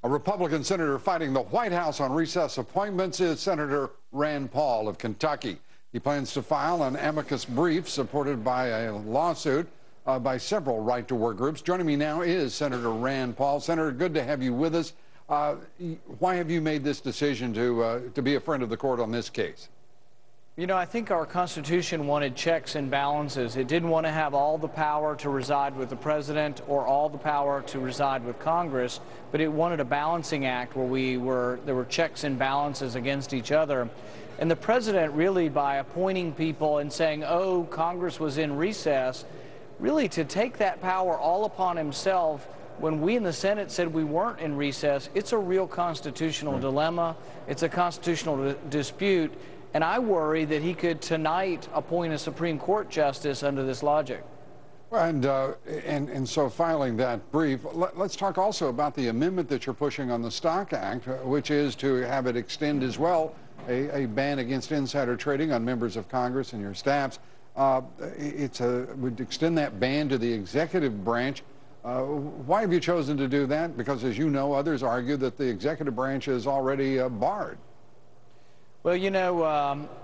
A Republican senator fighting the White House on recess appointments is Senator Rand Paul of Kentucky. He plans to file an amicus brief supported by a lawsuit by several right-to-work groups. Joining me now is Senator Rand Paul. Senator, good to have you with us. Why have you made this decision to be a friend of the court on this case? You know, I think our Constitution wanted checks and balances. It didn't want to have all the power to reside with the president or all the power to reside with Congress, but it wanted a balancing act where there were checks and balances against each other. And the president really, by appointing people and saying, oh, Congress was in recess, really to take that power all upon himself when we in the Senate said we weren't in recess, it's a real constitutional dilemma. It's a constitutional dispute. And I worry that he could tonight appoint a Supreme Court justice under this logic. And so filing that brief, let's talk also about the amendment that you're pushing on the Stock Act, which is to have it extend as well a ban against insider trading on members of Congress and your staffs. Would extend that ban to the executive branch. Why have you chosen to do that? Because, as you know, others argue that the executive branch is already barred. Well, you know,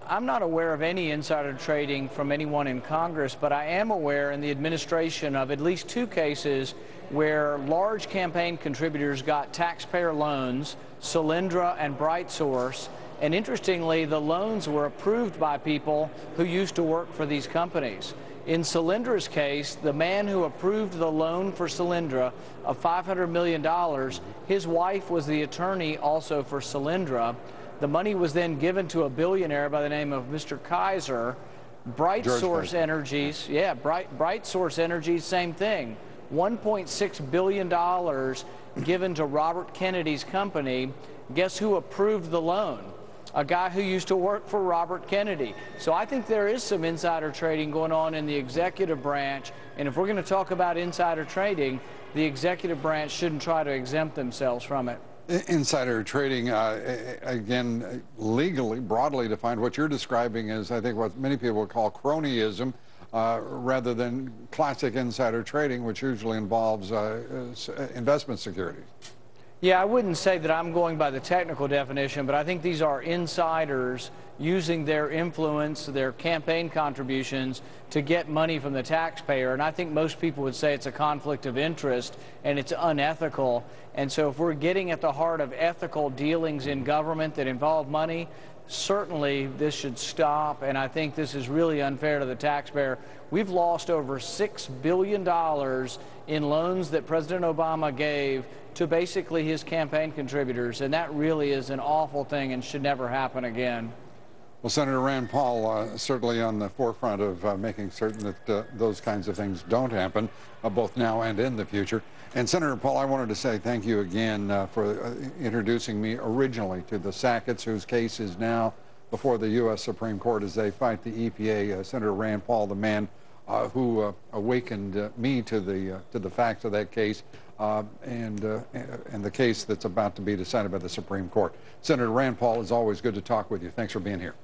I'm not aware of any insider trading from anyone in Congress, but I am aware in the administration of at least two cases where large campaign contributors got taxpayer loans, Solyndra and BrightSource, and interestingly, the loans were approved by people who used to work for these companies. In Solyndra's case, the man who approved the loan for Solyndra of $500 million, his wife was the attorney also for Solyndra. The money was then given to a billionaire by the name of Mr. Kaiser. BrightSource Energies, BrightSource Energies, same thing. $1.6 billion given to Robert Kennedy's company. Guess who approved the loan? A guy who used to work for Robert Kennedy. So I think there is some insider trading going on in the executive branch. And if we're going to talk about insider trading, the executive branch shouldn't try to exempt themselves from it. Insider trading, again, legally, broadly defined, what you're describing is, I think, what many people would call cronyism, rather than classic insider trading, which usually involves investment securities. Yeah, I wouldn't say that I'm going by the technical definition, but I think these are insiders using their influence, their campaign contributions to get money from the taxpayer. And I think most people would say it's a conflict of interest and it's unethical. And so if we're getting at the heart of ethical dealings in government that involve money, certainly this should stop. And I think this is really unfair to the taxpayer. We've lost over $6 billion in loans that President Obama gave to basically his campaign contributors, and that really is an awful thing and should never happen again. Well, Senator Rand Paul certainly on the forefront of making certain that those kinds of things don't happen, both now and in the future. And Senator Paul, I wanted to say thank you again for introducing me originally to the Sacketts, whose case is now before the U.S. Supreme Court as they fight the EPA. Senator Rand Paul, the man who awakened me to the facts of that case and the case that's about to be decided by the Supreme Court. Senator Rand Paul, it's always good to talk with you. Thanks for being here.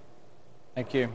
Thank you.